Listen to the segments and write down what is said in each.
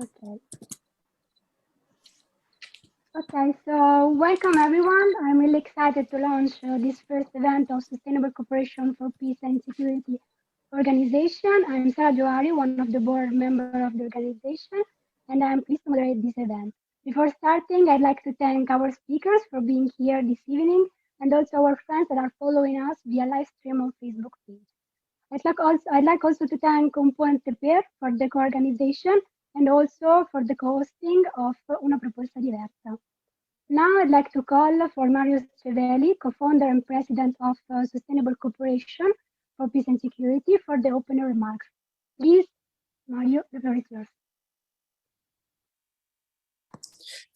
Okay. Okay, so welcome everyone. I'm really excited to launch this first event of Sustainable Cooperation for Peace and Security organization. I'm Sara Johari, one of the board members of the organization, and I'm pleased to moderate this event. Before starting, I'd like to thank our speakers for being here this evening and also our friends that are following us via live stream on Facebook page. I'd like also to thank Un Ponte Per for the co-organization and also for the co-hosting of Una Proposta Diversa. Now I'd like to call for Mario Cevelli, co-founder and president of Sustainable Cooperation for Peace and Security, for the opening remarks. Please, Mario, the floor is yours.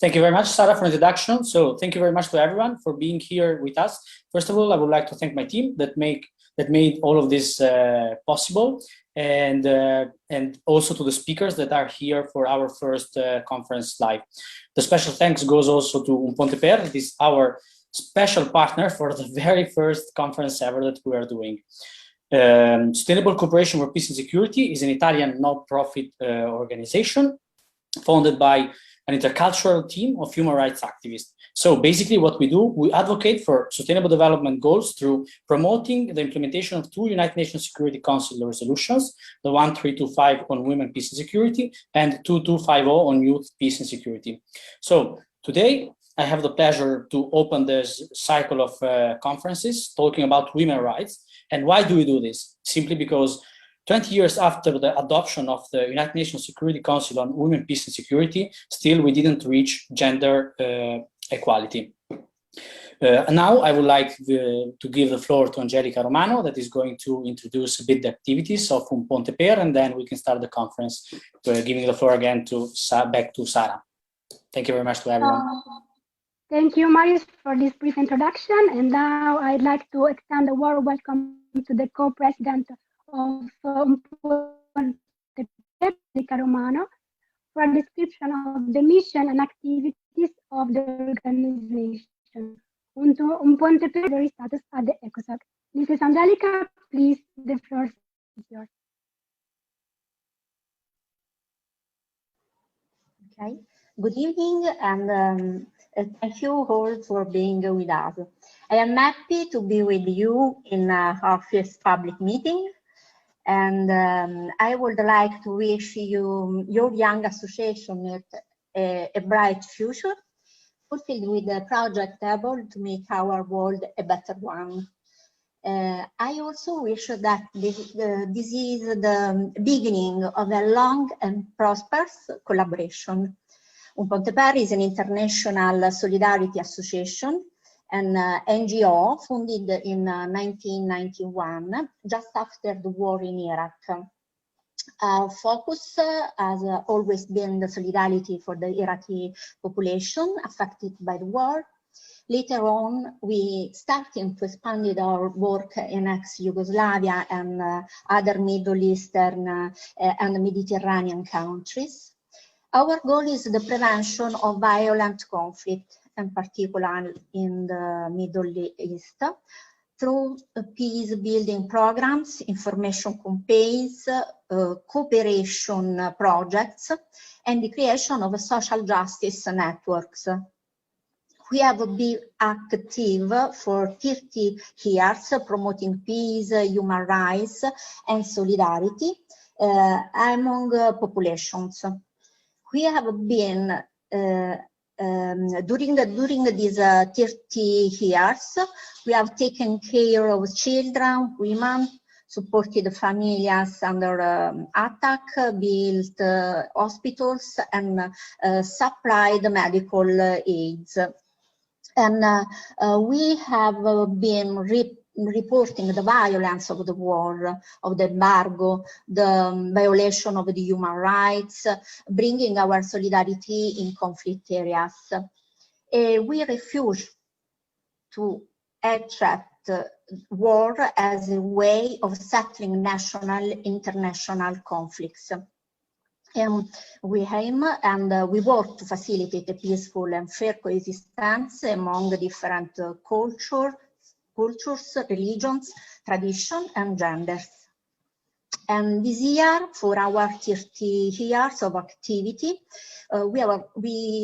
Thank you very much, Sarah, for the introduction. So thank you very much to everyone for being here with us. First of all, I would like to thank my team that made all of this possible, and also to the speakers that are here for our first conference live. The special thanks goes also to Un Ponte Per. It is our special partner for the very first conference ever that we are doing. Sustainable Cooperation for Peace and Security is an Italian non-profit organization founded by an intercultural team of human rights activists. So basically what we do, we advocate for sustainable development goals through promoting the implementation of two United Nations Security Council resolutions, the 1325 on women, peace and security, and 2250 on youth, peace and security. So today, I have the pleasure to open this cycle of conferences talking about women's rights. And why do we do this? Simply because 20 years after the adoption of the United Nations Security Council on Women, Peace and Security, still we didn't reach gender equality. Now I would like to give the floor to Angelica Romano, that is going to introduce a bit the activities of Un Ponte Per, and then we can start the conference, giving the floor again back to Sarah. Thank you very much to everyone. Thank you, Marius, for this brief introduction. And now I'd like to extend a warm welcome to the co-president of Un Ponte Per, Angelica Romano, for a description of the mission and activities of the organization. Un Ponte Per the status at the ECOSOC. Mrs. Angelica, please, the floor is yours. Okay. Good evening, and thank you all for being with us. I am happy to be with you in our first public meeting, and I would like to wish you, your young association, a bright future, fulfilled with a project able to make our world a better one. I also wish that this is the beginning of a long and prosperous collaboration. Un Ponte Per is an international solidarity association, an NGO founded in 1991, just after the war in Iraq. Our focus has always been the solidarity for the Iraqi population affected by the war. Later on, we started to expand our work in ex-Yugoslavia and other Middle Eastern and Mediterranean countries. Our goal is the prevention of violent conflict, in particular in the Middle East, through peace-building programs, information campaigns, cooperation projects, and the creation of social justice networks. We have been active for 30 years, promoting peace, human rights, and solidarity among populations. We have been, during these 30 years, we have taken care of children, women, supported families under attack, built hospitals, and supplied medical aids. And we have been reporting the violence of the war, of the embargo, the violation of the human rights, bringing our solidarity in conflict areas. We refuse to accept war as a way of settling national, international conflicts. And we aim and we work to facilitate a peaceful and fair coexistence among different cultures, religions, traditions, and genders. And this year, for our 30 years of activity, we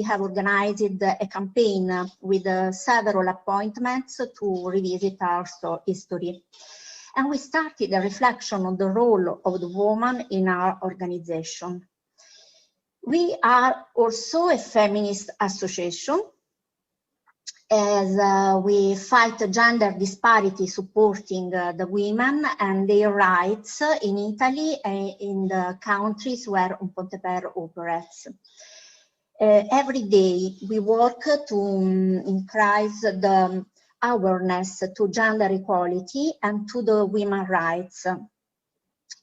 have organized a campaign with several appointments to revisit our history. And we started a reflection on the role of the woman in our organization. We are also a feminist association, as we fight gender disparity, supporting the women and their rights in Italy and in the countries where Un Ponte Per operates. Every day we work to increase the awareness to gender equality and to the women's rights.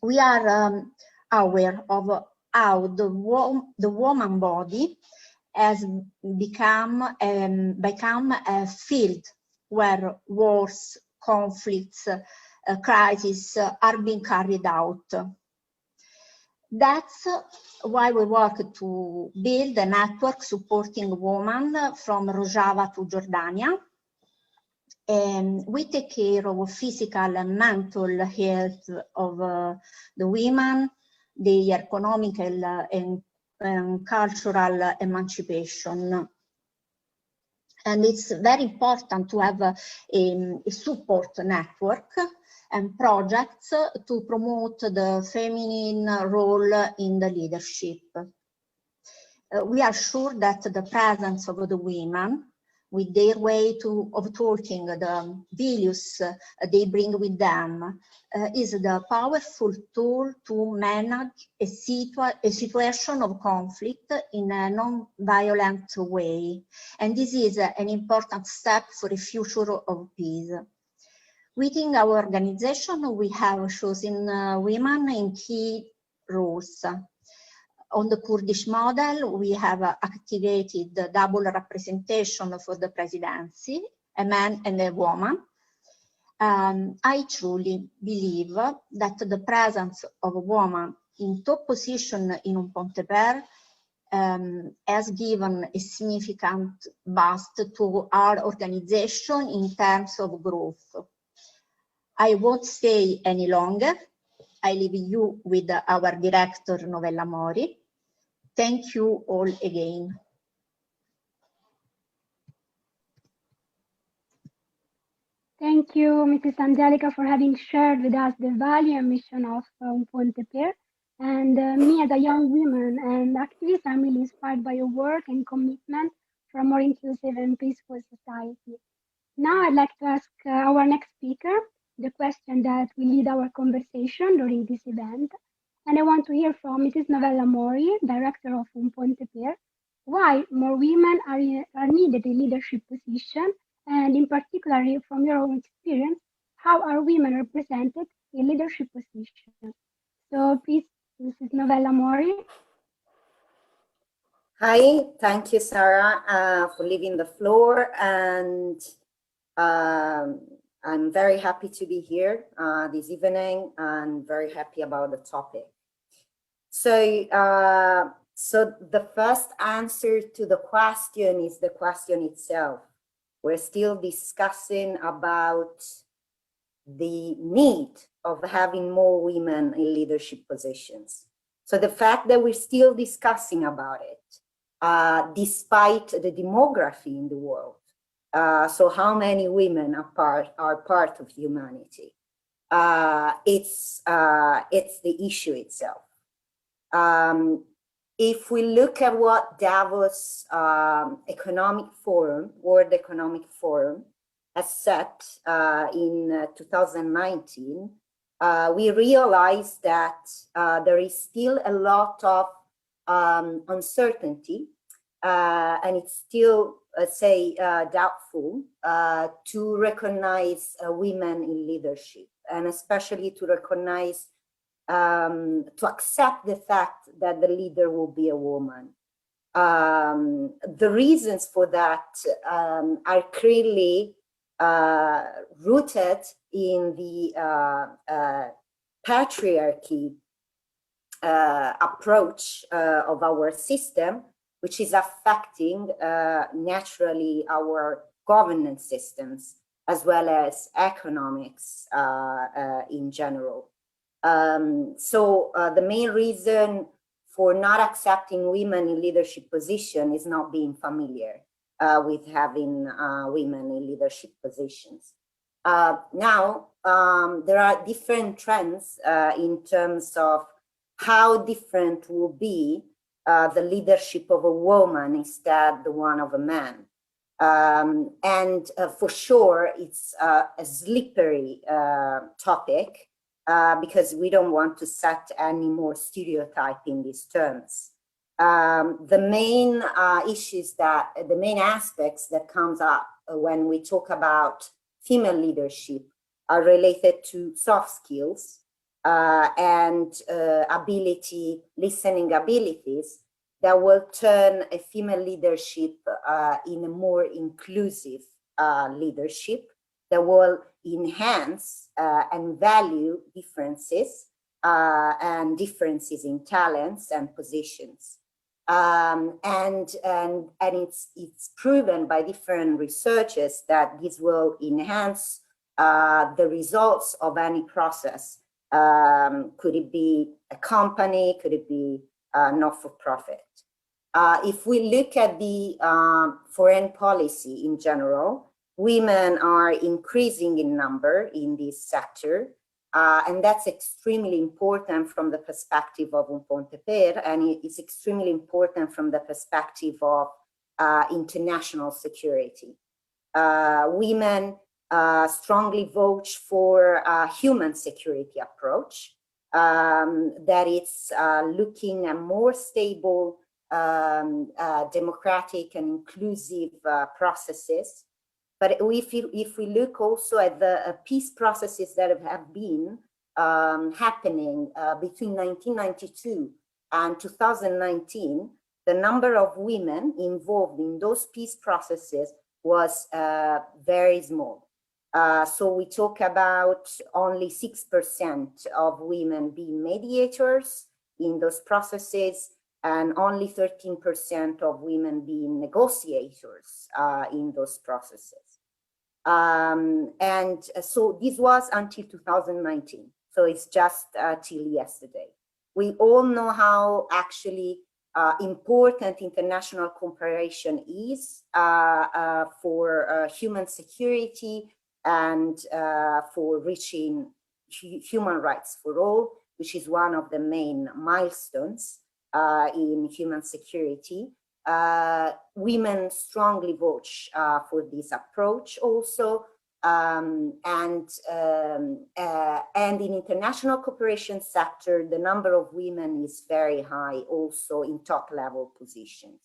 We are aware of how the woman body has become a field where wars, conflicts, crises are being carried out. That's why we work to build a network supporting women from Rojava to Jordania. And we take care of physical and mental health of the women, their economical and cultural emancipation. And it's very important to have a support network and projects to promote the feminine role in the leadership. We are sure that the presence of the women, with their way of talking, the values they bring with them, is the powerful tool to manage a situation of conflict in a non-violent way. And this is an important step for a future of peace. Within our organization, we have chosen women in key roles. On the Kurdish model, we have activated the double representation for the presidency, a man and a woman. I truly believe that the presence of a woman in top position in Un Ponte Per has given a significant boost to our organization in terms of growth. I won't stay any longer. I leave you with our director, Novella Mori. Thank you all again. Thank you, Mrs. Angelica, for having shared with us the value and mission of Un Ponte Per. And me as a young woman and activist, I'm really inspired by your work and commitment for a more inclusive and peaceful society. Now I'd like to ask our next speaker the question that will lead our conversation during this event. And I want to hear from Mrs. Novella Mori, Director of Un Ponte Per, why more women are needed in leadership positions, and in particular, from your own experience, how are women represented in leadership positions? So please, Mrs. Novella Mori. Hi, thank you, Sarah, for leaving the floor. And I'm very happy to be here this evening and very happy about the topic. So, so the first answer to the question is the question itself. We're still discussing about the need of having more women in leadership positions. So the fact that we're still discussing about it, despite the demography in the world, so how many women are part of humanity? It's the issue itself. If we look at what Davos Economic Forum, World Economic Forum, has set in 2019, we realize that there is still a lot of uncertainty, and it's still, say, doubtful to recognize women in leadership, and especially to recognize, to accept the fact that the leader will be a woman. The reasons for that are clearly rooted in the patriarchy approach of our system, which is affecting naturally our governance systems as well as economics in general. The main reason for not accepting women in leadership position is not being familiar with having women in leadership positions. Now, there are different trends in terms of how different will be the leadership of a woman instead the one of a man. For sure, it's a slippery topic because we don't want to set any more stereotype in these terms. The main issues the main aspects that comes up when we talk about female leadership are related to soft skills and listening abilities that will turn a female leadership in a more inclusive leadership that will enhance and value differences and differences in talents and positions. And it's proven by different researchers that this will enhance the results of any process. Could it be a company? Could it be not-for-profit? If we look at the foreign policy in general, women are increasing in number in this sector. And that's extremely important from the perspective of Un Ponte Per, and it is extremely important from the perspective of international security. Women strongly vote for a human security approach that is looking at more stable, democratic and inclusive processes. But if we look also at the peace processes that have been happening between 1992 and 2019, the number of women involved in those peace processes was very small. So we talk about only 6% of women being mediators in those processes, and only 13% of women being negotiators in those processes. So this was until 2019. So it's just till yesterday. We all know how actually important international cooperation is for human security and for reaching human rights for all, which is one of the main milestones in human security. Women strongly vote for this approach also, and in international cooperation sector, the number of women is very high also in top level positions.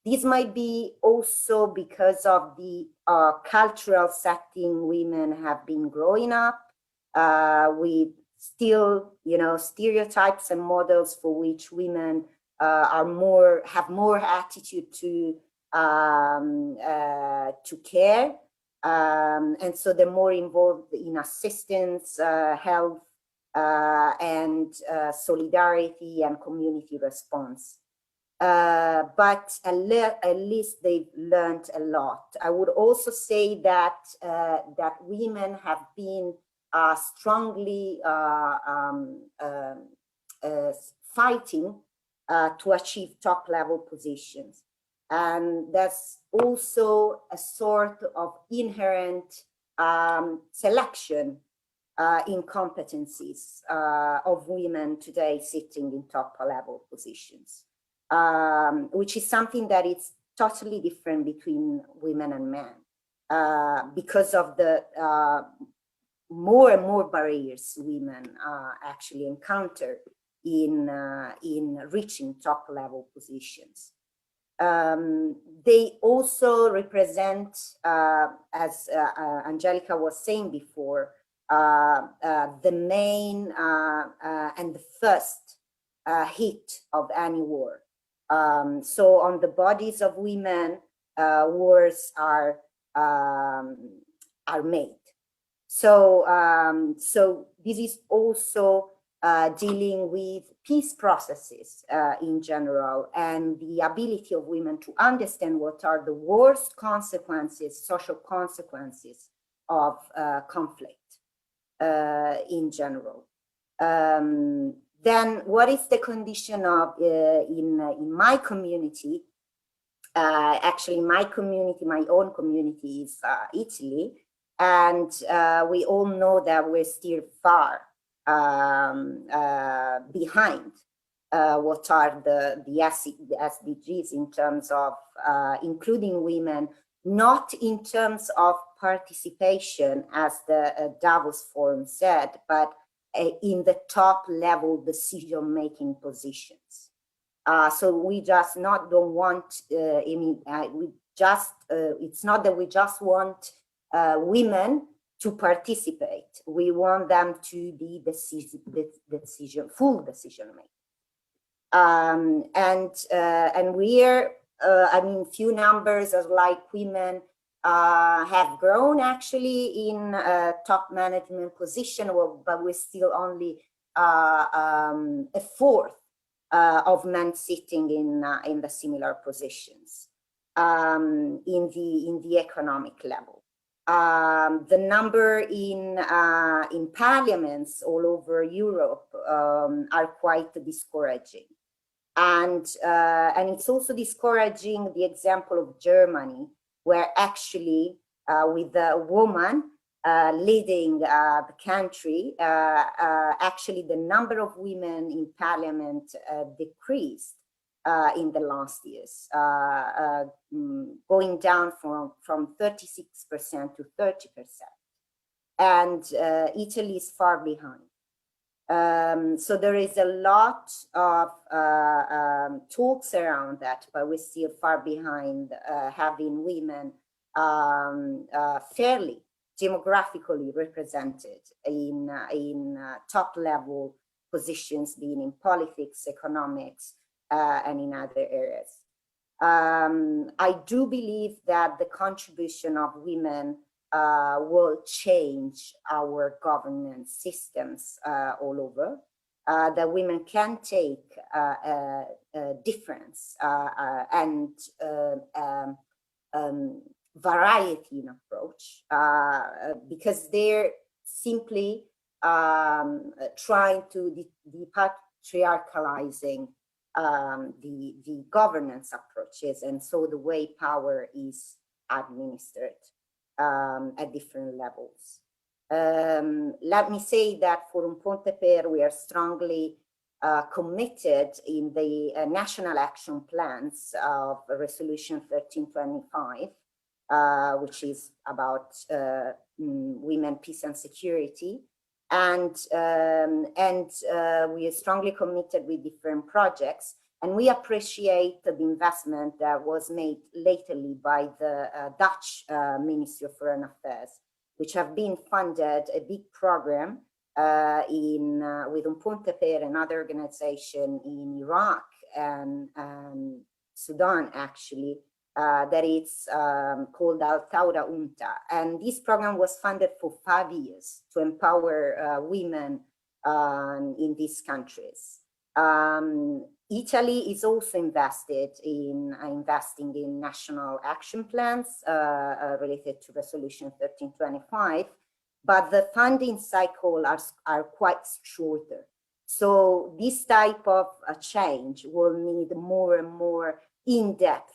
This might be also because of the cultural setting women have been growing up with still, stereotypes and models for which women have more attitude to care, and so they're more involved in assistance, health, and solidarity and community response. But at least they've learned a lot. I would also say that that women have been strongly fighting to achieve top level positions. And that's also a sort of inherent selection in competencies of women today sitting in top level positions, which is something that is totally different between women and men because of the more and more barriers women actually encounter in reaching top level positions. They also represent, as Angelica was saying before, the main and the first hit of any war. So on the bodies of women, wars are made. So so this is also dealing with peace processes in general, and the ability of women to understand what are the worst consequences, social consequences of conflict. in general. Then what is the condition of in my community? Actually, my community, my own community is Italy, and we all know that we're still far behind what are the SDGs in terms of including women, not in terms of participation, as the Davos Forum said, but in the top level decision-making positions. So we just don't want, it's not that we just want women to participate. We want them to be full decision making. And we're, few numbers of like women have grown actually in top management position, but we're still only a fourth of men sitting in the similar positions in the economic level. The number in parliaments all over Europe are quite discouraging. And it's also discouraging the example of Germany, where actually with a woman leading the country, actually the number of women in parliament decreased in the last years, going down from 36% to 30%. And Italy is far behind. So there is a lot of talks around that, but we're still far behind having women fairly demographically represented in top level positions, being in politics, economics, and in other areas. I do believe that the contribution of women will change our governance systems all over, that women can take a difference and variety in approach, because they're simply trying to depatriarchalizing the governance approaches, and so the way power is administered at different levels. Let me say that for Un Ponte Per, we are strongly committed in the national action plans of Resolution 1325, which is about women, peace and security. And we are strongly committed with different projects. And we appreciate the investment that was made lately by the Dutch Ministry of Foreign Affairs, which have been funded a big program with Un Ponte Per and other organization in Iraq and Sudan, actually, that it's called Al-Tawra UNTA. And this program was funded for 5 years to empower women in these countries. Italy is also investing in national action plans related to Resolution 1325, but the funding cycle are quite shorter. So this type of change will need more and more in-depth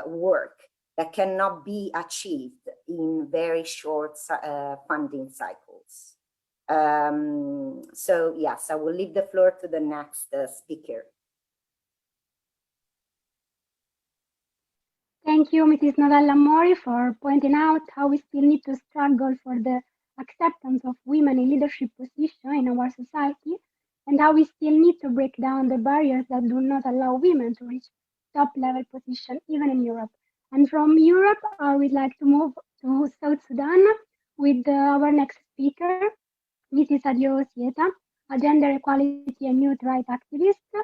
work that cannot be achieved in very short funding cycles. So yes, I will leave the floor to the next speaker. Thank you, Mrs. Novella Mori, for pointing out how we still need to struggle for the acceptance of women in leadership positions in our society, and how we still need to break down the barriers that do not allow women to reach top-level position, even in Europe. And from Europe, I would like to move to South Sudan with our next speaker, Mrs. Adio Sieta, a gender equality and youth rights activist,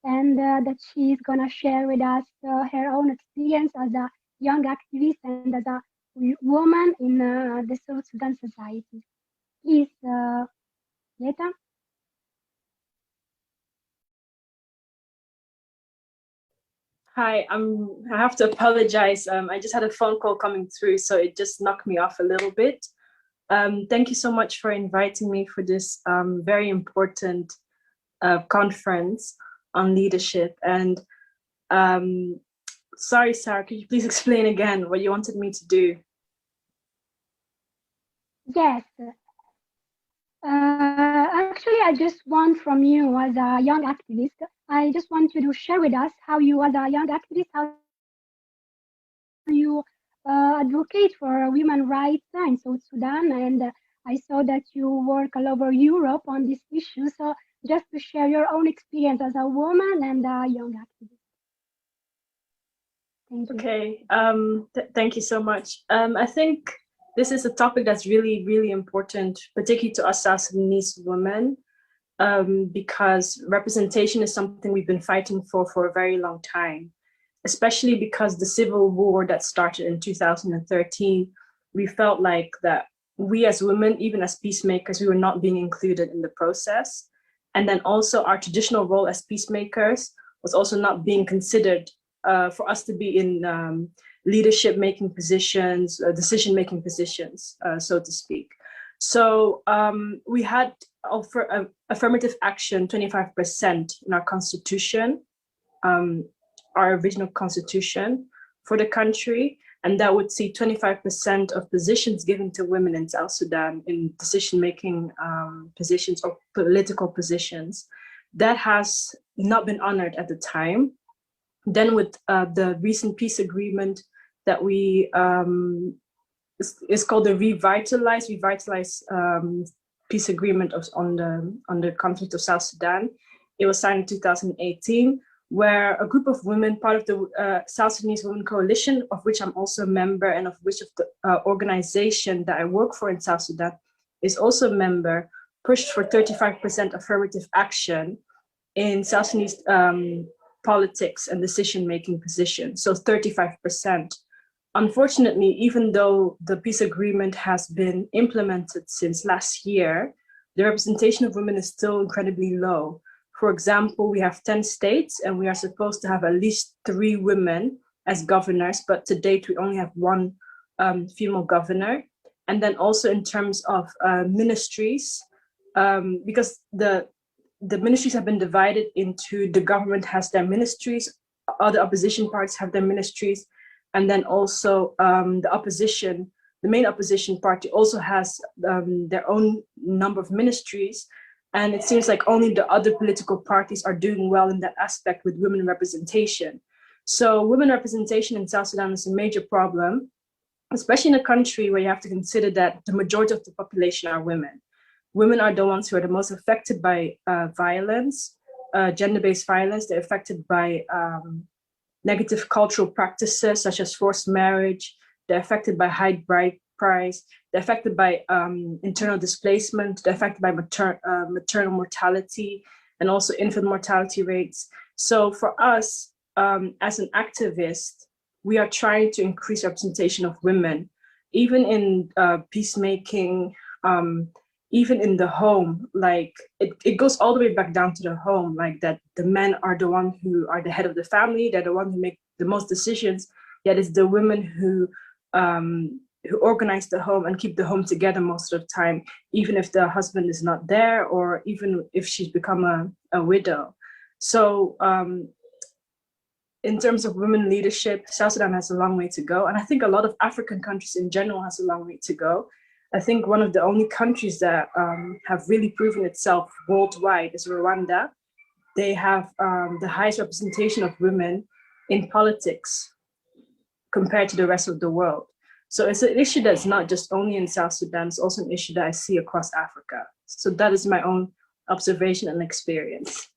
and that she is going to share with us her own experience as a young activist and as a woman in the South Sudan society. Please, Sieta. Hi, I have to apologize. I just had a phone call coming through, so it just knocked me off a little bit. Thank you so much for inviting me for this very important conference on leadership. And sorry, Sarah, could you please explain again what you wanted me to do? Yes. Actually, I just want from you as a young activist, I just want you to share with us how you as a young activist, how you advocate for women's rights in South Sudan. And I saw that you work all over Europe on this issue. So just to share your own experience as a woman and a young activist. Thank you. Okay, thank you so much. I think this is a topic that's really, really important, particularly to us South Sudanese women, because representation is something we've been fighting for a very long time, especially because the civil war that started in 2013, we felt like that we as women, even as peacemakers, we were not being included in the process. And then also our traditional role as peacemakers was also not being considered for us to be in leadership-making positions, decision-making positions, so to speak. So we had affirmative action 25% in our constitution, our original constitution for the country, and that would see 25% of positions given to women in South Sudan in decision-making positions or political positions. That has not been honored at the time. Then with the recent peace agreement that we, it's called the revitalized peace agreement on the conflict of South Sudan. It was signed in 2018, where a group of women, part of the South Sudanese Women Coalition, of which I'm also a member, and of which of the organization that I work for in South Sudan is also a member, pushed for 35% affirmative action in South Sudanese politics and decision-making positions, so 35%. Unfortunately, even though the peace agreement has been implemented since last year, the representation of women is still incredibly low. For example, we have 10 states and we are supposed to have at least 3 women as governors, but to date we only have 1 female governor. And then also in terms of ministries, because the ministries have been divided into, the government has their ministries, other opposition parties have their ministries, and then also the opposition, the main opposition party also has their own number of ministries. And it seems like only the other political parties are doing well in that aspect with women representation. So women representation in South Sudan is a major problem, especially in a country where you have to consider that the majority of the population are women. Women are the ones who are the most affected by violence, gender-based violence. They're affected by negative cultural practices such as forced marriage. They're affected by high bride price. They're affected by internal displacement. They're affected by maternal mortality and also infant mortality rates. So for us, as an activist, we are trying to increase representation of women, even in peacemaking, even in the home. Like it goes all the way back down to the home, like that the men are the one who are the head of the family, they're the one who make the most decisions, yet it's the women who organize the home and keep the home together most of the time, even if the husband is not there or even if she's become a widow. So in terms of women leadership, South Sudan has a long way to go. And I think a lot of African countries in general has a long way to go. I think one of the only countries that have really proven itself worldwide is Rwanda. They have the highest representation of women in politics compared to the rest of the world. So it's an issue that's not just only in South Sudan, it's also an issue that I see across Africa. So that is my own observation and experience.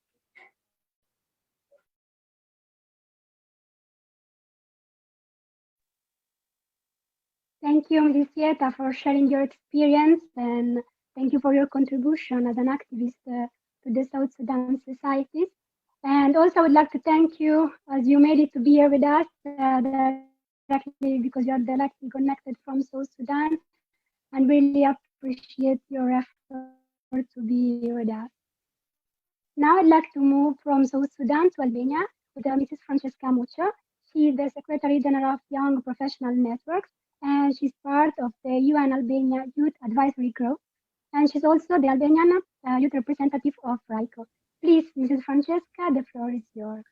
Thank you, Ms. Sieta, for sharing your experience, and thank you for your contribution as an activist to the South Sudan societies. And also, I would like to thank you as you made it to be here with us directly because you are directly connected from South Sudan, and really appreciate your effort to be here with us. Now, I'd like to move from South Sudan to Albania with Mrs. Francesca Muccio. She is the Secretary General of Young Professional Networks, and she's part of the UN Albania Youth Advisory Group, and she's also the Albanian youth representative of RICO. Please, Mrs. Francesca, the floor is yours.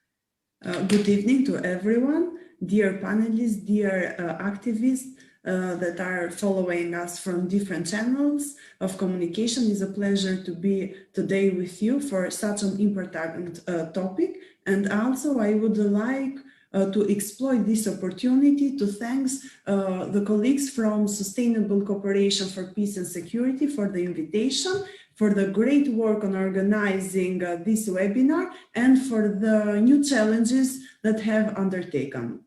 Good evening to everyone, dear panelists, dear activists that are following us from different channels of communication. It's a pleasure to be today with you for such an important topic. And also I would like to exploit this opportunity to thank the colleagues from Sustainable Cooperation for Peace and Security for the invitation, for the great work on organizing this webinar, and for the new challenges that have undertaken.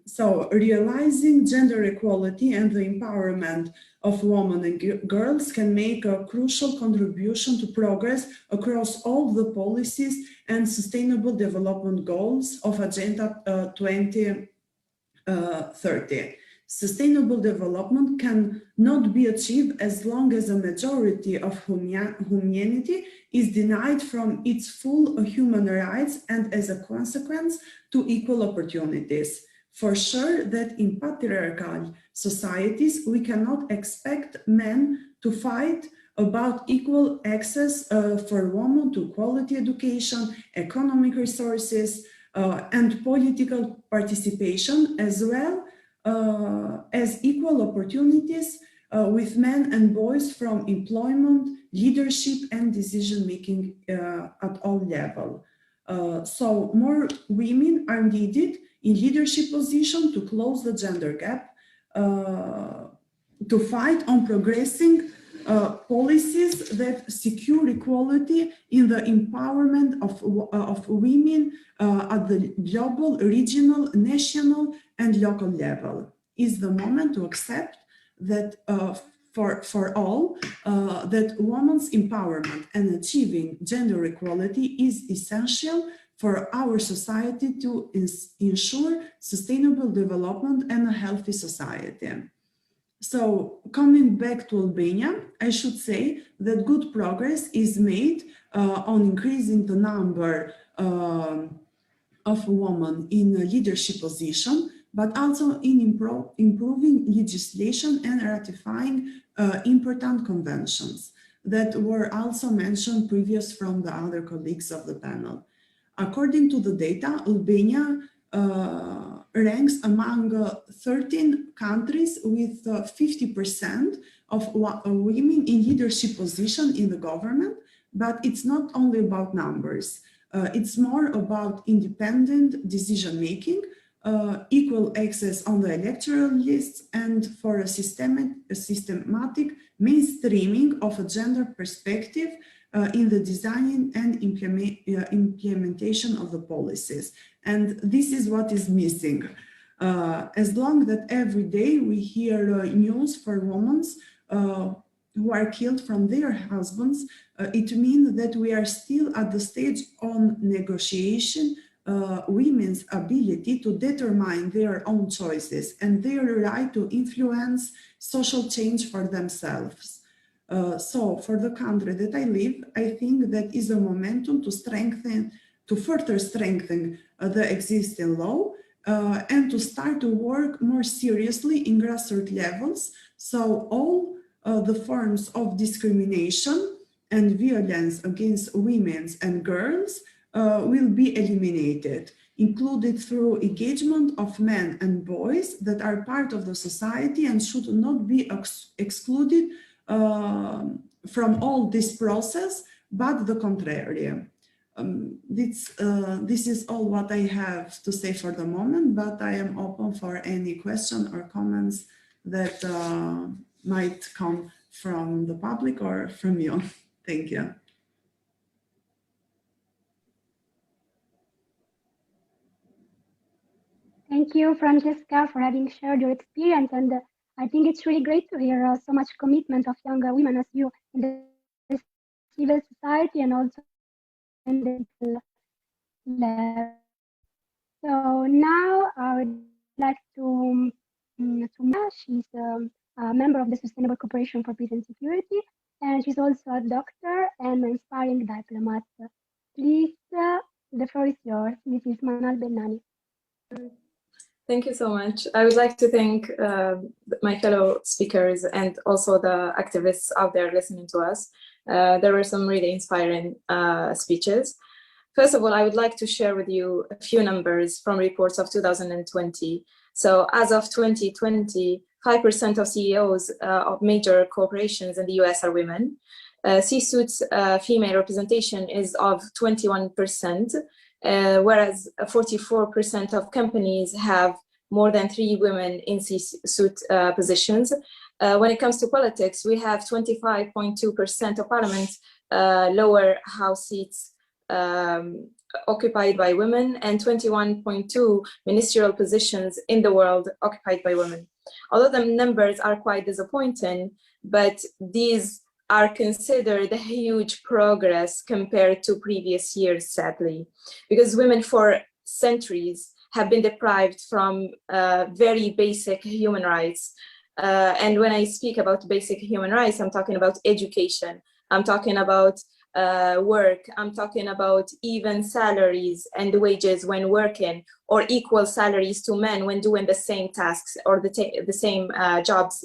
So realizing gender equality and the empowerment of women and girls can make a crucial contribution to progress across all the policies and sustainable development goals of Agenda 2030. Sustainable development can not be achieved as long as a majority of humanity is denied from its full human rights and as a consequence to equal opportunities. For sure that in patriarchal societies, we cannot expect men to fight about equal access for women to quality education, economic resources, and political participation, as well as equal opportunities with men and boys from employment, leadership, and decision-making at all levels. So more women are needed in leadership position to close the gender gap, to fight on progressing policies that secure equality in the empowerment of women at the global, regional, national, and local level. Is the moment to accept that for all, that women's empowerment and achieving gender equality is essential for our society to ensure sustainable development and a healthy society. So coming back to Albania, I should say that good progress is made on increasing the number of women in a leadership position, but also in improving legislation and ratifying important conventions that were also mentioned previous from the other colleagues of the panel. According to the data, Albania ranks among 13 countries with 50% of women in leadership position in the government, but it's not only about numbers. It's more about independent decision-making, equal access on the electoral lists, and for a systematic mainstreaming of a gender perspective in the design and implementation of the policies. And this is what is missing. As long that every day we hear news for women who are killed from their husbands, it means that we are still at the stage on negotiation women's ability to determine their own choices and their right to influence social change for themselves. So for the country that I live, I think that is a momentum to further strengthen the existing law and to start to work more seriously in grassroots levels. So all the forms of discrimination and violence against women and girls will be eliminated, included through engagement of men and boys that are part of the society and should not be excluded from all this process, but the contrary. This is all what I have to say for the moment, but I am open for any question or comments that might come from the public or from you. Thank you. Thank you, Francesca, for having shared your experience. And I think it's really great to hear so much commitment of younger women as you in the civil society and also in the level. So now I would like to she's a member of the Sustainable Cooperation for Peace and Security, and she's also a doctor and an inspiring diplomat. Please, the floor is yours, Mrs. Manal Bennani. Thank you so much. I would like to thank my fellow speakers and also the activists out there listening to us. There were some really inspiring speeches. First of all, I would like to share with you a few numbers from reports of 2020. So as of 2020, 5% of CEOs of major corporations in the US are women. C-suite's female representation is of 21%, whereas 44% of companies have more than 3 women in C-suite positions. When it comes to politics, we have 25.2% of parliament, lower house seats occupied by women, and 21.2 ministerial positions in the world occupied by women. Although the numbers are quite disappointing, but these are considered a huge progress compared to previous years, sadly, because women for centuries have been deprived from very basic human rights. And when I speak about basic human rights, I'm talking about education, I'm talking about work, I'm talking about even salaries and wages when working, or equal salaries to men when doing the same tasks or the same jobs.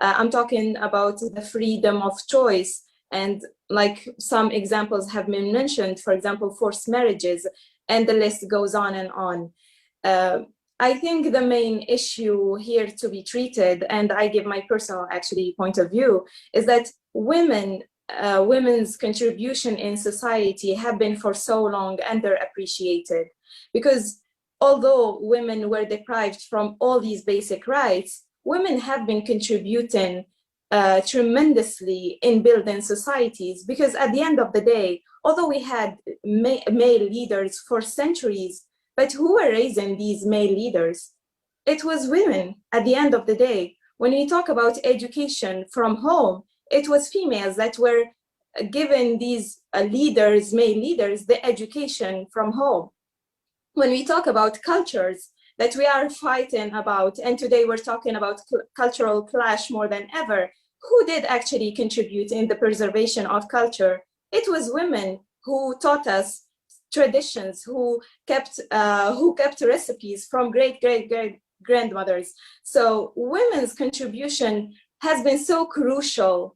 I'm talking about the freedom of choice, and like some examples have been mentioned, for example, forced marriages, and the list goes on and on. I think the main issue here to be treated, and I give my personal actually point of view, is that women's contribution in society have been for so long underappreciated, because although women were deprived from all these basic rights, women have been contributing tremendously in building societies, because at the end of the day, although we had male leaders for centuries, but who were raising these male leaders? It was women at the end of the day. When we talk about education from home, it was females that were giving these leaders, male leaders, the education from home. When we talk about cultures that we are fighting about, and today we're talking about cultural clash more than ever, who did actually contribute in the preservation of culture? It was women who taught us traditions, who kept recipes from great grandmothers. So women's contribution has been so crucial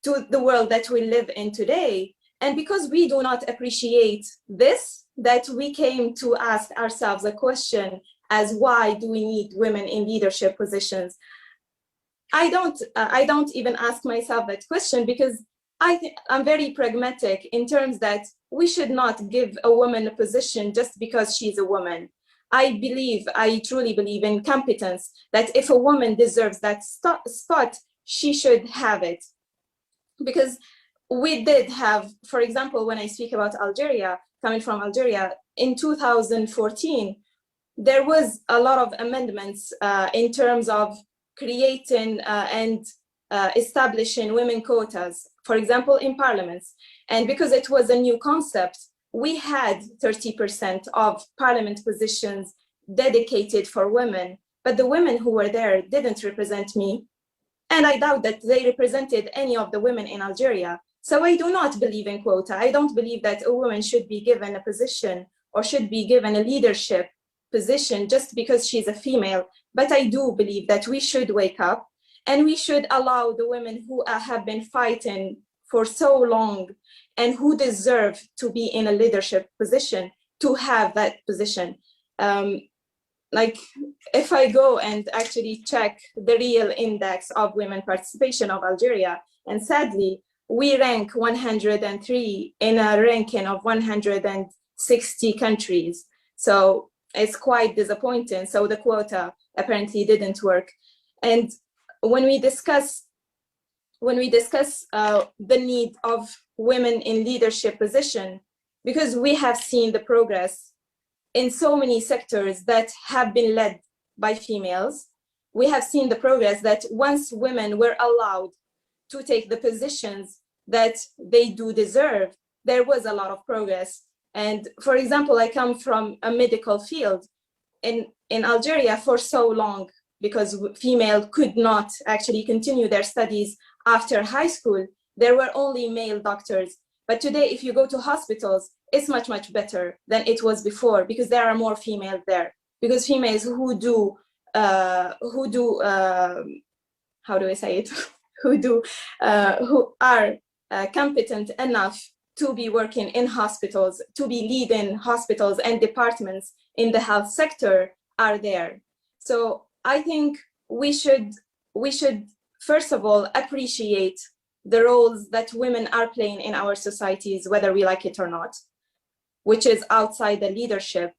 to the world that we live in today. And because we do not appreciate this, that we came to ask ourselves a question as why do we need women in leadership positions? I don't even ask myself that question, because I'm very pragmatic in terms that we should not give a woman a position just because she's a woman. I truly believe in competence, that if a woman deserves that spot, she should have it. Because we did have, for example, when I speak about Algeria, coming from Algeria, in 2014, there was a lot of amendments in terms of creating and establishing women quotas, for example, in parliaments. And because it was a new concept, we had 30% of parliament positions dedicated for women, but the women who were there didn't represent me. And I doubt that they represented any of the women in Algeria. So I do not believe in quota. I don't believe that a woman should be given a position or should be given a leadership position just because she's a female. But I do believe that we should wake up and we should allow the women who have been fighting for so long and who deserve to be in a leadership position to have that position. Like if I go and actually check the real index of women participation of Algeria, and sadly, we rank 103 in a ranking of 160 countries. So it's quite disappointing. So the quota apparently didn't work. And when we discuss the need of women in leadership position, because we have seen the progress in so many sectors that have been led by females, we have seen the progress that once women were allowed to take the positions that they do deserve, there was a lot of progress. And for example, I come from a medical field. In Algeria for so long, because female could not actually continue their studies after high school, there were only male doctors. But today, if you go to hospitals, it's much, much better than it was before, because there are more females there. because females who do how do I say it? who are competent enough to be working in hospitals, to be leading hospitals and departments in the health sector are there. So I think we should first of all appreciate the roles that women are playing in our societies, whether we like it or not, which is outside the leadership.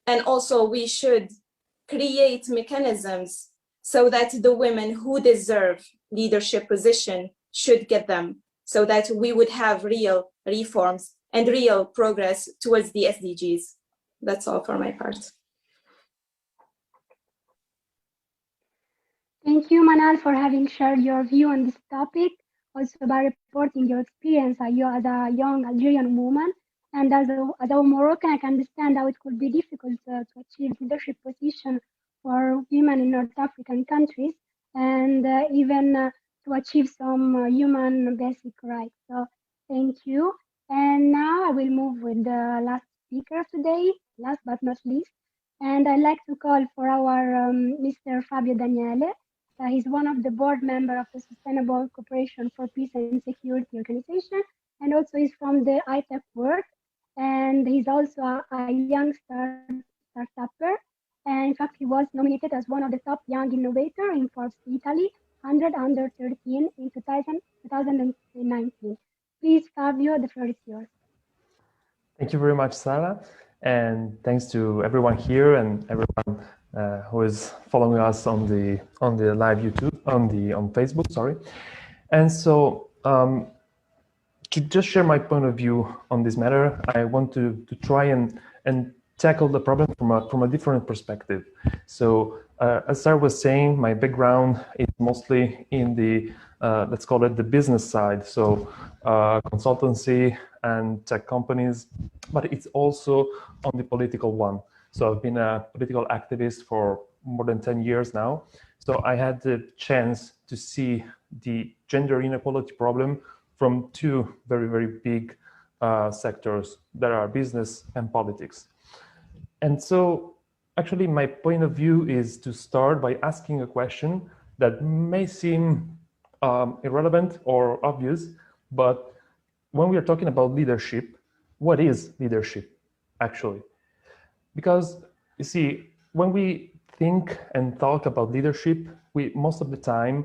And also we should create mechanisms so that the women who deserve leadership position should get them, so that we would have real reforms and real progress towards the SDGs. That's all for my part. Thank you, Manal, for having shared your view on this topic, also by reporting your experience as a young Algerian woman. And as a Moroccan, I can understand how it could be difficult to achieve leadership position for women in North African countries, and even to achieve some human basic rights. So thank you. And now I will move with the last speaker today, last but not least. And I'd like to call for our Mr. Fabio Daniele. He's one of the board members of the Sustainable Cooperation for Peace and Security Organization, and also he's from the high-tech world. And he's also a young startupper. And in fact, he was nominated as one of the top young innovators in Forbes Italy 100 under 13 in 2019. Please, Fabio, the floor is yours. Thank you very much, Sarah. And thanks to everyone here and everyone who is following us on the live YouTube, on Facebook, sorry. And so to just share my point of view on this matter, I want to try and tackle the problem from a different perspective. So as Sarah was saying, my background is mostly in the let's call it the business side, so consultancy and tech companies, but it's also on the political one. So I've been a political activist for more than 10 years now. So I had the chance to see the gender inequality problem from two very, very big sectors that are business and politics. And so actually my point of view is to start by asking a question that may seem irrelevant or obvious, but when we are talking about leadership, what is leadership actually? Because you see, when we think and talk about leadership, we most of the time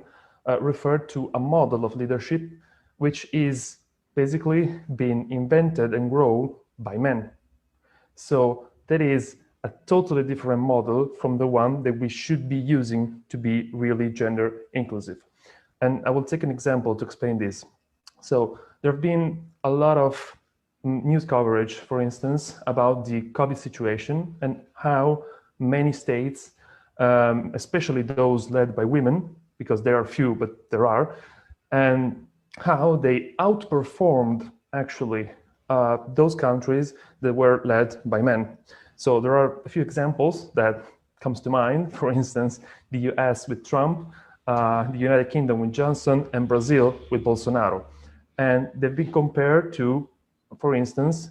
refer to a model of leadership, which is basically being invented and grown by men. So that is a totally different model from the one that we should be using to be really gender inclusive. And I will take an example to explain this. So there have been a lot of news coverage, for instance, about the COVID situation and how many states, especially those led by women, because there are few, but there are, and how they outperformed actually those countries that were led by men. So there are a few examples that comes to mind. For instance, the US with Trump, the United Kingdom with Johnson, and Brazil with Bolsonaro. And they've been compared to, for instance,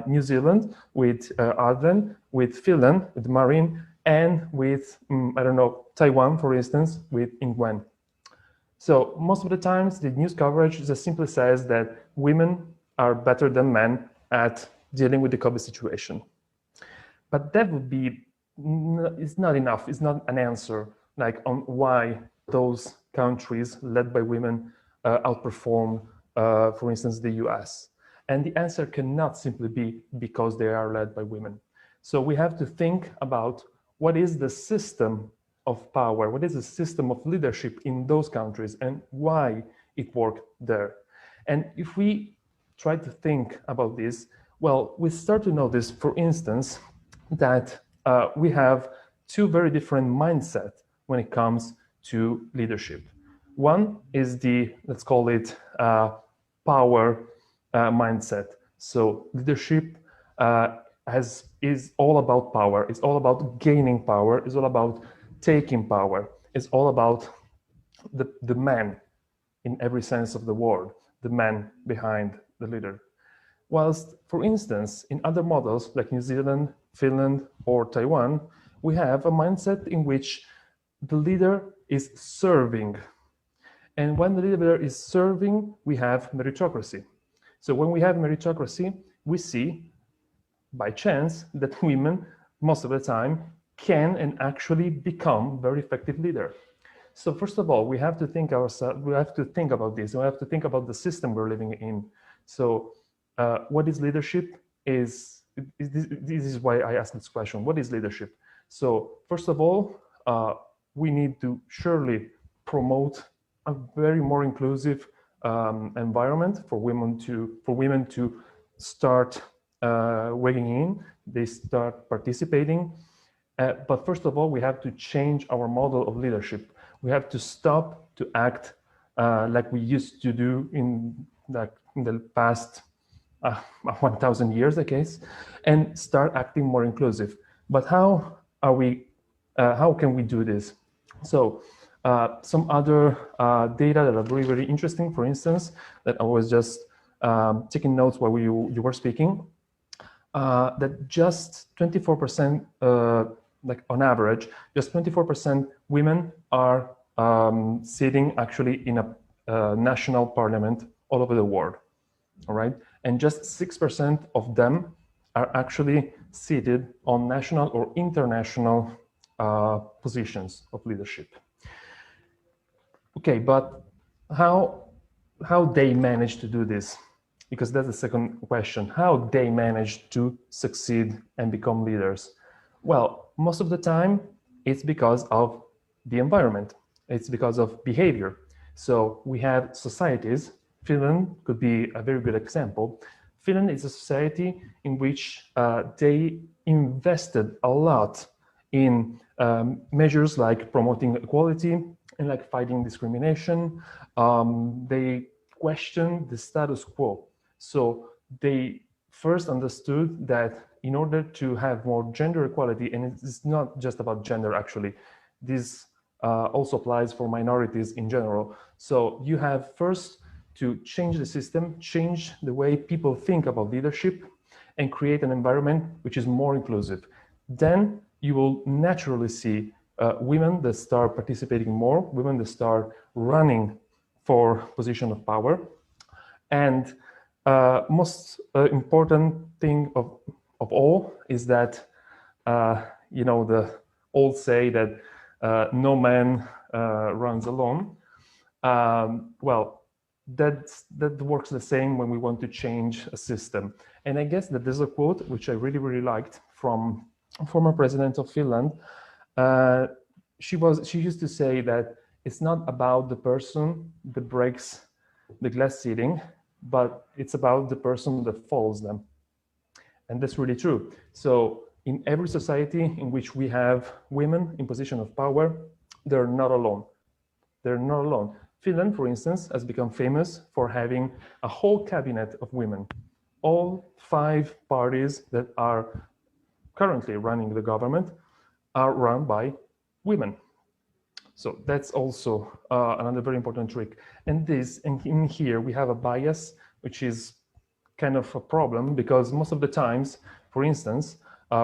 New Zealand with Ardern, with Finland with Marin, and with, I don't know, Taiwan, for instance, with Nguyen. So most of the times the news coverage just simply says that women are better than men at dealing with the COVID situation. But that would be, it's not enough, it's not an answer like on why those countries led by women outperform, for instance, the US. And the answer cannot simply be because they are led by women. So we have to think about what is the system of power, what is the system of leadership in those countries and why it worked there. And if we try to think about this, well, we start to notice, for instance, that we have two very different mindsets when it comes to leadership. One is the, let's call it power mindset. So leadership is all about power. It's all about gaining power. It's all about taking power. It's all about the man in every sense of the word, the man behind the leader. Whilst, for instance, in other models like New Zealand, Finland, or Taiwan, We have a mindset in which the leader is serving. And when the leader is serving, we have meritocracy. So when we have meritocracy, we see by chance that women, most of the time, can and actually become very effective leader. So first of all, we have to think about this. We have to think about the system we're living in. So what is leadership? This is why I asked this question. What is leadership? So first of all, we need to surely promote a very more inclusive environment for women to start weighing in. They start participating. But first of all, we have to change our model of leadership. We have to stop to act like we used to do in the past 1,000 years, I guess, and start acting more inclusive. But how can we do this? So some other data that are very, very interesting, for instance, that I was just taking notes while you were speaking, that just 24%, like on average, just 24% women are sitting actually in a national parliament all over the world, all right? And just 6% of them are actually seated on national or international positions of leadership. Okay, but how they manage to do this? Because that's the second question, how they manage to succeed and become leaders. Well, most of the time, it's because of the environment. It's because of behavior. So we have societies. Finland could be a very good example. Finland is a society in which they invested a lot in measures like promoting equality and like fighting discrimination. They question the status quo. So they first understood that in order to have more gender equality, and it's not just about gender actually, this also applies for minorities in general. So you have first to change the system, change the way people think about leadership, and create an environment which is more inclusive. Then you will naturally see women that start participating more, women that start running for position of power. And most important thing of all is that, you know, the old say that no man runs alone. Well, that works the same when we want to change a system. And I guess that there's a quote which I really, really liked from former president of Finland. She used to say that it's not about the person that breaks the glass ceiling, but it's about the person that follows them. And that's really true. So in every society in which we have women in position of power, they're not alone. They're not alone. Finland, for instance, has become famous for having a whole cabinet of women. All 5 parties that are currently running the government are run by women. So that's also another very important trick. And in here we have a bias, which is kind of a problem because most of the times, for instance,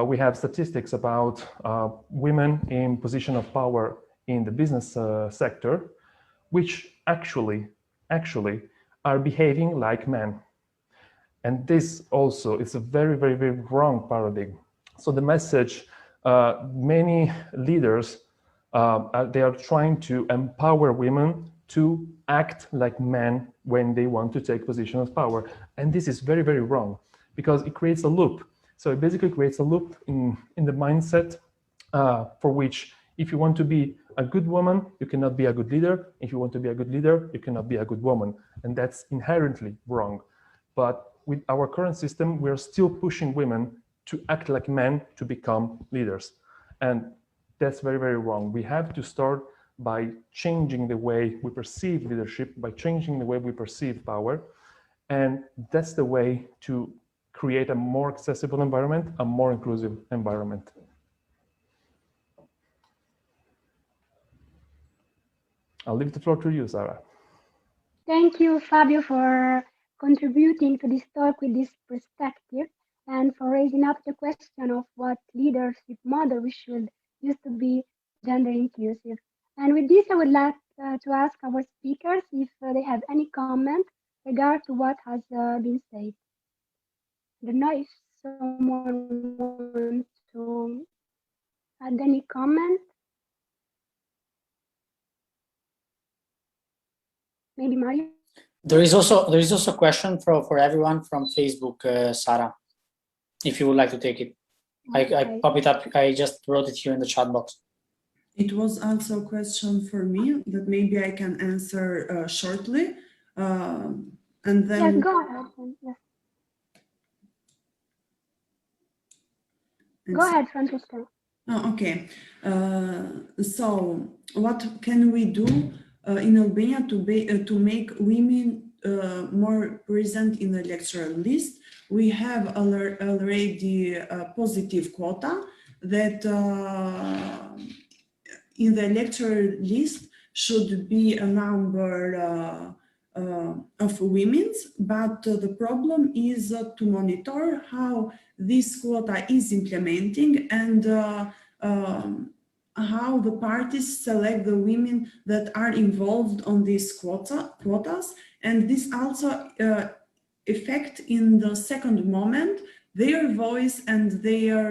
we have statistics about women in position of power in the business sector, which actually are behaving like men. And this also is a very, very, very wrong paradigm. So the message, many leaders, they are trying to empower women to act like men when they want to take position of power. And this is very, very wrong because it creates a loop. So it basically creates a loop in the mindset for which if you want to be a good woman, you cannot be a good leader. If you want to be a good leader, you cannot be a good woman. And that's inherently wrong. But with our current system, we're still pushing women to act like men to become leaders. And that's very, very wrong. We have to start by changing the way we perceive leadership, by changing the way we perceive power. And that's the way to create a more accessible environment, a more inclusive environment. I'll leave the floor to you, Sarah. Thank you, Fabio, for contributing to this talk with this perspective and for raising up the question of what leadership model we should used to be gender inclusive. And with this, I would like to ask our speakers if they have any comment regard to what has been said. I don't know if someone wants to add any comment. Maybe Mario? There is also a question for everyone from Facebook, Sarah, if you would like to take it. Okay. I pop it up. I just wrote it here in the chat box. It was also a question for me that maybe I can answer shortly. And then Yes, go ahead. Yes. Go ahead, Francesca. Oh, okay. So what can we do in Albania to make women more present in the electoral list? We have already a positive quota that in the electoral list should be a number of women, but the problem is to monitor how this quota is implementing and how the parties select the women that are involved on these quotas, and this also affect in the second moment their voice and their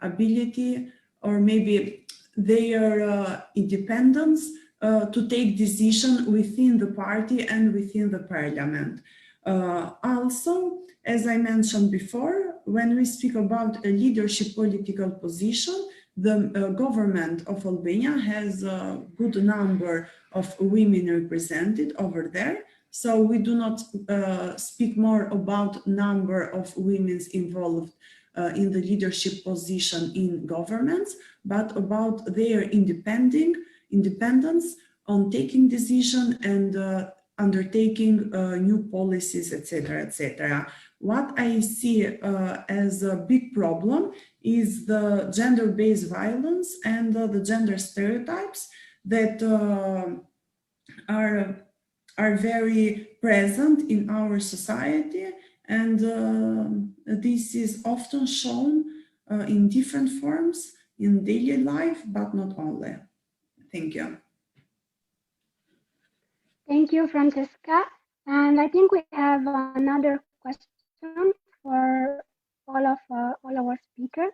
ability, or maybe their independence to take decision within the party and within the parliament. Also, as I mentioned before, when we speak about a leadership political position, the government of Albania has a good number of women represented over there. So we do not speak more about number of women involved in the leadership position in governments, but about their independence on taking decision and undertaking new policies, etc., etc. What I see as a big problem is the gender-based violence and the gender stereotypes that are very present in our society, and this is often shown in different forms in daily life, but not only. Thank you. Thank you, Francesca. And I think we have another question for all our speakers.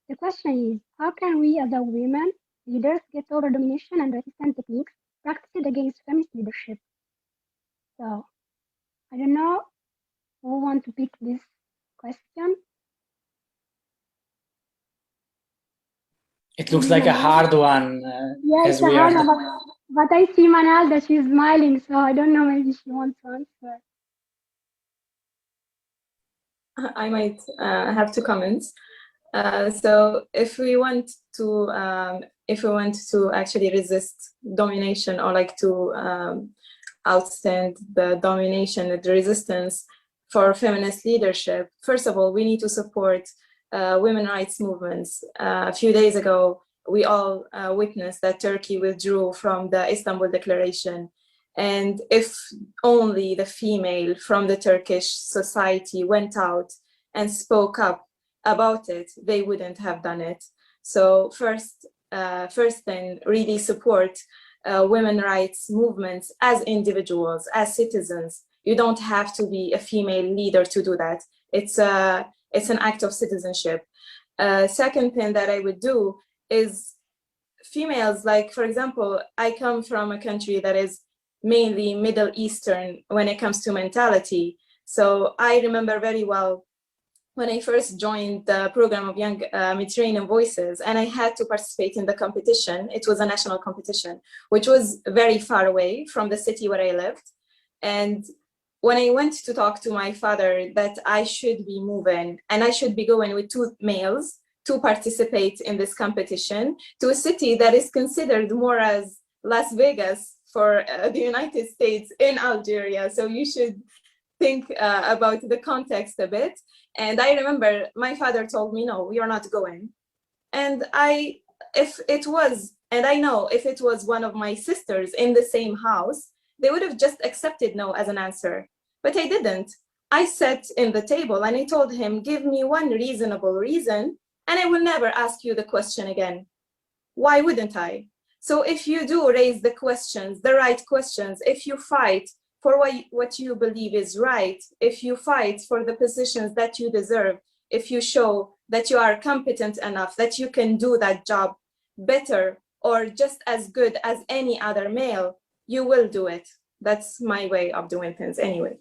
The question is, how can we as a women leaders get over domination and resistance techniques practiced against feminist leadership? So I don't know who wants to pick this question. It looks like a hard one. Yes, it's a hard one, but I see Manal that she's smiling, so I don't know, maybe she wants to answer. I might have to comment. So if we want to actually resist domination, or like to outstand the domination and the resistance for feminist leadership, first of all, we need to support women's rights movements. A few days ago, we all witnessed that Turkey withdrew from the Istanbul Declaration. And if only the female from the Turkish society went out and spoke up about it, they wouldn't have done it. So first thing, really support women's rights movements as individuals, as citizens. You don't have to be a female leader to do that. It's an act of citizenship. Second thing that I would do is females, like, for example, I come from a country that is mainly Middle Eastern when it comes to mentality. So I remember very well when I first joined the program of Young Mediterranean Voices, and I had to participate in the competition. It was a national competition, which was very far away from the city where I lived. And when I went to talk to my father that I should be moving and I should be going with 2 males to participate in this competition to a city that is considered more as Las Vegas for the United States in Algeria. So you should think about the context a bit. And I remember my father told me, no, you're not going. And I know if it was one of my sisters in the same house, they would have just accepted no as an answer. But I didn't. I sat in the table and I told him, give me one reasonable reason and I will never ask you the question again. why wouldn't I? So if you do raise the questions, the right questions, if you fight for what you believe is right, if you fight for the positions that you deserve, if you show that you are competent enough, that you can do that job better or just as good as any other male, you will do it. That's my way of doing things anyway.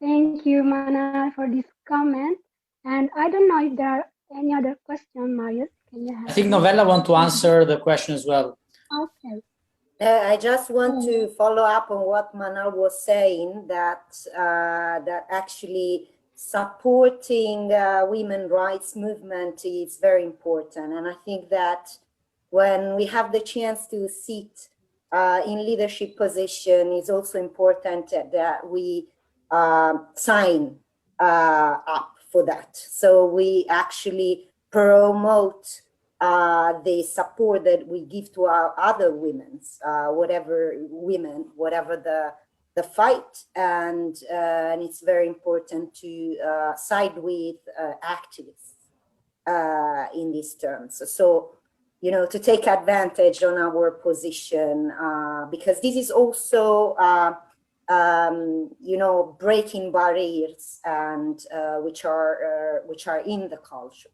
Thank you, Manal, for this comment. And I don't know if there are any other questions, Marius. Can you help I think me? Novella want to answer the question as well. Okay. I just want to follow up on what Manal was saying, that that actually supporting women's rights movement is very important. And I think that when we have the chance to sit in leadership position, it's also important that we sign up for that. So we actually promote the support that we give to our other women's, whatever the fight, and it's very important to side with activists in these terms. So, you know, to take advantage on our position, because this is also, you know, breaking barriers and which are in the culture.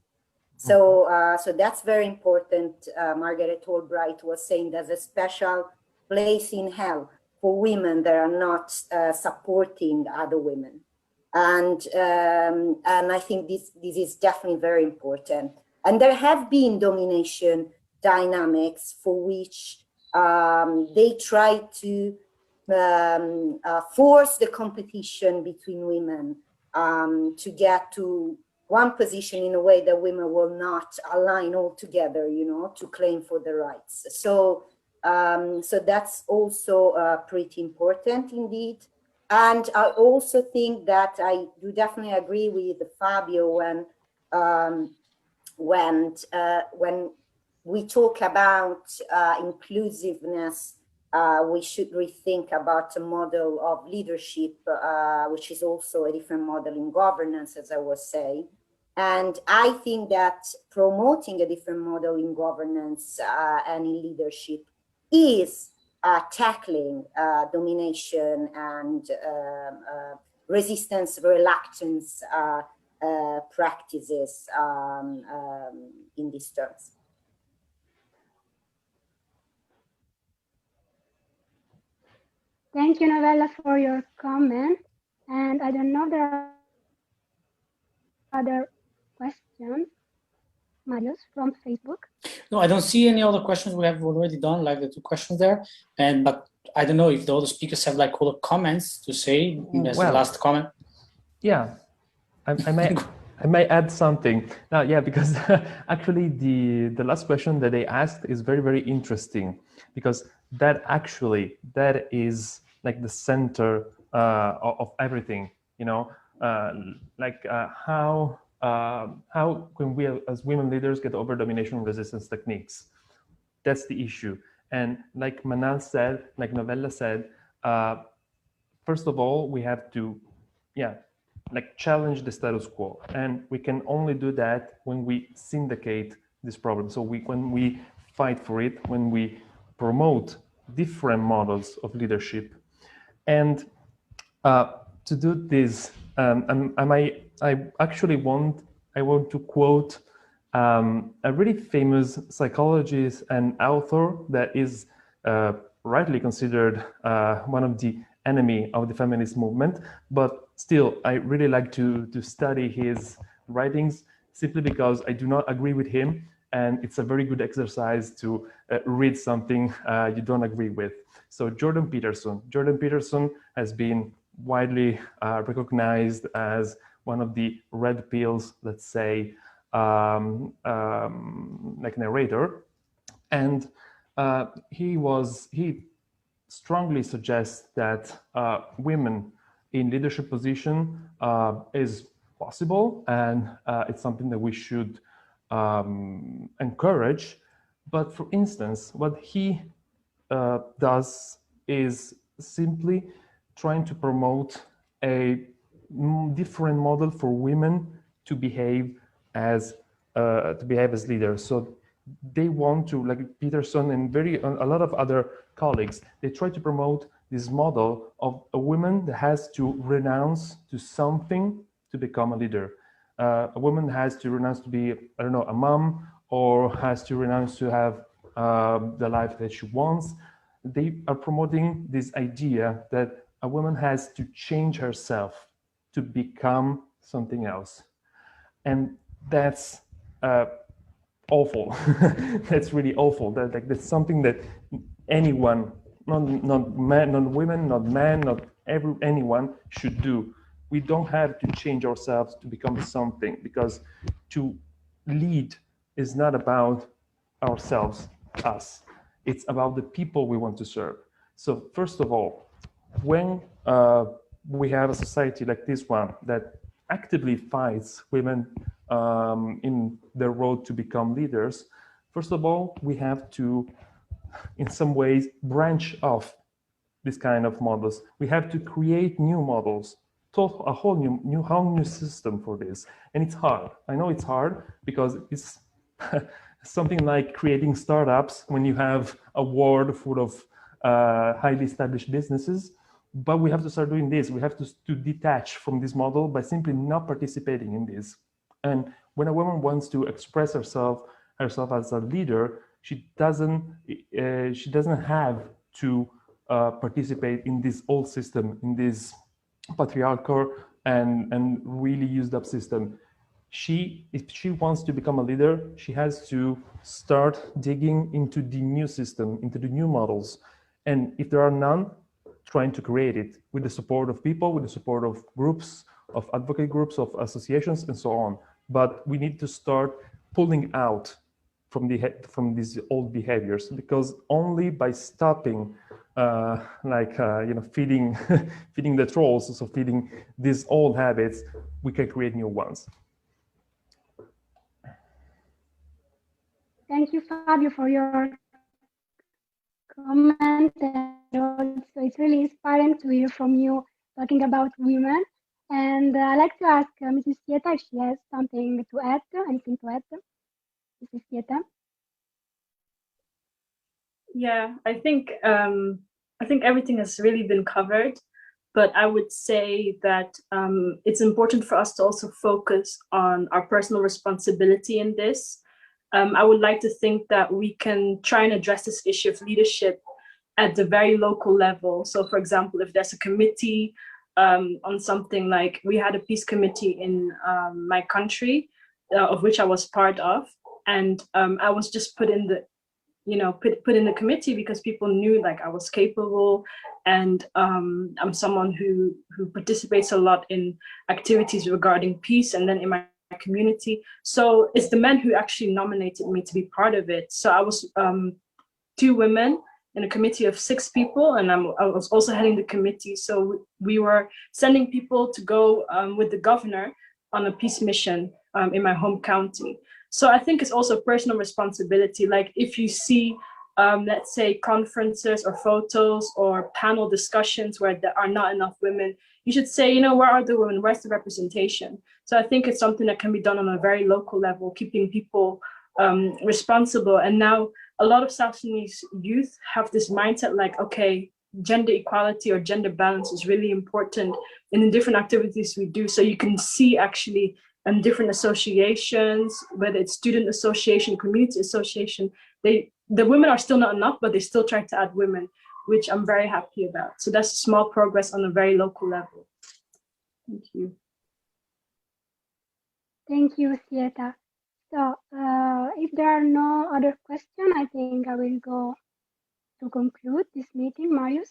So, so that's very important. Margaret Albright was saying there's a special place in hell for women that are not supporting other women, and I think this is definitely very important. And there have been domination dynamics for which they try to force the competition between women to get to one position in a way that women will not align all together, you know, to claim for the rights. So, so that's also pretty important indeed. And I also think that I do definitely agree with Fabio when we talk about inclusiveness. We should rethink about a model of leadership, which is also a different model in governance, as I was saying. And I think that promoting a different model in governance and in leadership is tackling domination and resistance, reluctance practices in these terms. Thank you, Novella, for your comment. And I don't know if there are other questions. Marius from Facebook. No, I don't see any other questions. We have already done like the 2 questions there. And but I don't know if the other speakers have like other comments to say as the last comment. Yeah, I may add something. Yeah, because actually the last question that they asked is very, very interesting, because that is like the center of everything, you know, how can we as women leaders get over domination resistance techniques? That's the issue. And like Manal said, like Novella said, first of all, we have to, like challenge the status quo. And we can only do that when we syndicate this problem. So when we fight for it, when we promote different models of leadership. And to do this, I actually want to quote a really famous psychologist and author that is rightly considered one of the enemy of the feminist movement, but still I really like to study his writings, simply because I do not agree with him, and it's a very good exercise to read something you don't agree with. So Jordan Peterson has been widely recognized as one of the red pills, let's say, like narrator, and he strongly suggests that women in leadership position is possible, and it's something that we should encourage. But for instance, what he does is simply trying to promote a different model for women to behave as leaders. So they want to, like Peterson and a lot of other colleagues, they try to promote this model of a woman that has to renounce to something to become a leader. A woman has to renounce to be, I don't know, a mom, or has to renounce to have the life that she wants. They are promoting this idea that a woman has to change herself to become something else. And that's awful. That's really awful. That's something that anyone, not men, not women, not men, not anyone should do. We don't have to change ourselves to become something, because to lead is not about ourselves, us. It's about the people we want to serve. So first of all, when we have a society like this one that actively fights women in their road to become leaders, first of all, we have to, in some ways, branch off this kind of models. We have to create new models, a whole new system for this. And it's hard. I know it's hard because it's something like creating startups when you have a world full of highly established businesses. But we have to start doing this. We have to detach from this model by simply not participating in this. And when a woman wants to express herself as a leader, she doesn't have to participate in this old system, in this patriarchal and really used up system. If she wants to become a leader, she has to start digging into the new system, into the new models. And if there are none, trying to create it with the support of people, with the support of groups, of advocate groups, of associations, and so on. But we need to start pulling out from these old behaviors, because only by stopping, feeding feeding the trolls, so feeding these old habits, we can create new ones. Thank you, Fabio, for your comment. And also, it's really inspiring to hear from you talking about women. And I'd like to ask Mrs. Sieta if she has something to add, anything to add. Mrs. Sieta. Yeah, I think everything has really been covered, but I would say that it's important for us to also focus on our personal responsibility in this. I would like to think that we can try and address this issue of leadership at the very local level. So, for example, if there's a committee on something, like we had a peace committee in my country, of which I was part of, and I was just put in the put in the committee because people knew like I was capable, and I'm someone who participates a lot in activities regarding peace, and then in my community. So it's the men who actually nominated me to be part of it. So I was 2 women in a committee of 6 people, and I was also heading the committee. So we were sending people to go with the governor on a peace mission in my home county. So I think it's also personal responsibility. Like if you see, let's say, conferences or photos or panel discussions where there are not enough women, you should say, where are the women? Where's the representation? So I think it's something that can be done on a very local level, keeping people responsible. And now a lot of South Sudanese youth have this mindset like, okay, gender equality or gender balance is really important in the different activities we do. So you can see actually different associations, whether it's student association, community association, the women are still not enough, but they still try to add women, which I'm very happy about. So that's small progress on a very local level. Thank you. Thank you, Sieta. So if there are no other questions, I think I will go to conclude this meeting. Marius?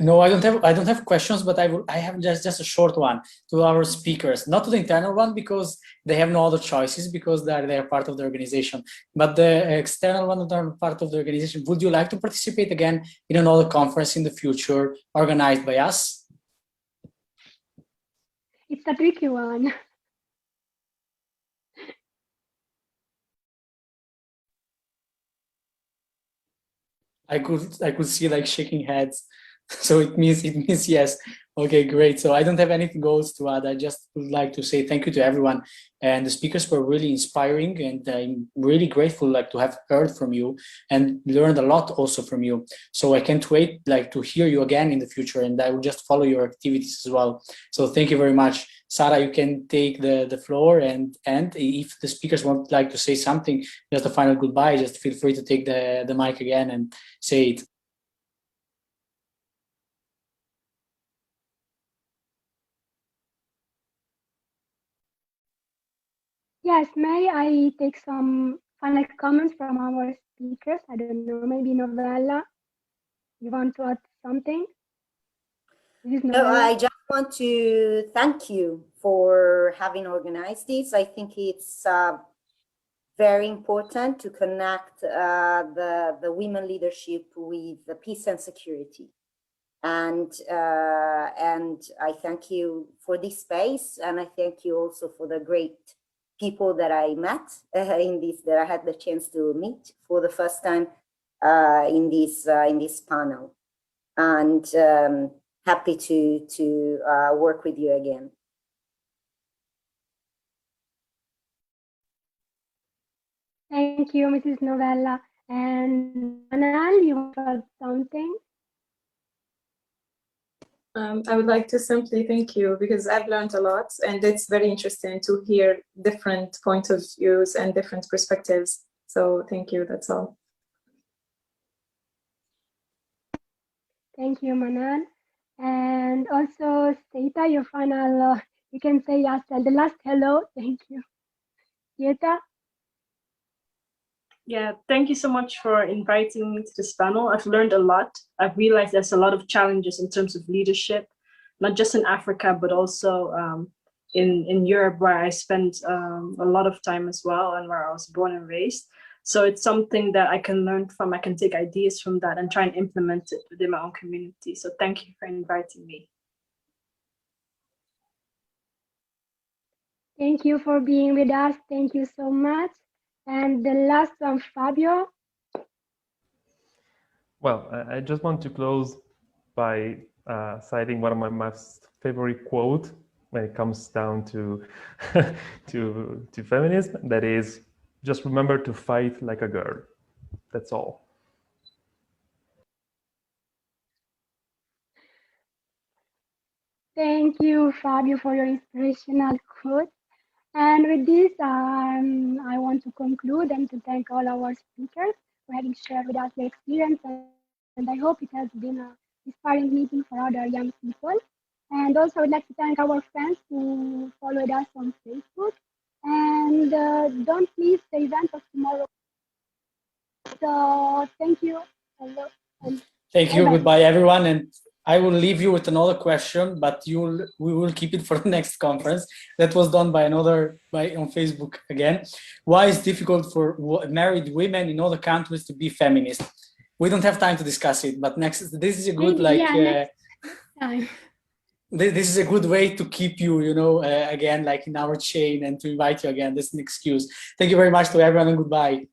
No, I don't have questions, but I have just a short one to our speakers, not to the internal one because they have no other choices because they are part of the organization, but the external one that are part of the organization. Would you like to participate again in another conference in the future organized by us? It's a tricky one. I could see like shaking heads. So it means yes. Okay, great. So I don't have anything else to add. I just would like to say thank you to everyone. And the speakers were really inspiring, and I'm really grateful to have heard from you and learned a lot also from you. So I can't wait to hear you again in the future, and I will just follow your activities as well. So thank you very much. Sarah, you can take the floor, and if the speakers would like to say something, just a final goodbye, just feel free to take the mic again and say it. Yes, may I take some final comments from our speakers? I don't know, maybe Novella, you want to add something? No, I just want to thank you for having organized this. I think it's very important to connect the women leadership with the peace and security. And I thank you for this space, and I thank you also for the great people that I met that I had the chance to meet for the first time in this panel, and happy to work with you again. Thank you, Mrs. Novella. And Manal, you want to add something? I would like to simply thank you, because I've learned a lot, and it's very interesting to hear different points of views and different perspectives. So thank you, that's all. Thank you, Manal. And also, Seita, your final, you can say yes, and the last hello. Thank you. Yeta? Yeah, thank you so much for inviting me to this panel. I've learned a lot. I've realized there's a lot of challenges in terms of leadership, not just in Africa, but also in Europe, where I spent a lot of time as well, and where I was born and raised. So it's something that I can learn from. I can take ideas from that and try and implement it within my own community. So thank you for inviting me. Thank you for being with us. Thank you so much. And the last one, Fabio. Well, I just want to close by citing one of my most favorite quote when it comes down to to feminism. That is, just remember to fight like a girl. That's all. Thank you, Fabio, for your inspirational quote. And with this, I want to conclude and to thank all our speakers for having shared with us their experience. And I hope it has been an inspiring meeting for other young people. And also, I would like to thank our friends who followed us on Facebook. And don't miss the event of tomorrow. So, thank you. Hello. And Thank you. bye-bye. Goodbye, everyone. And I will leave you with another question, but we will keep it for the next conference. That was done by on Facebook again. Why is it difficult for married women in other countries to be feminist? We don't have time to discuss it, but this is a good next time. This is a good way to keep you, again, in our chain, and to invite you again. This is an excuse. Thank you very much to everyone, and goodbye.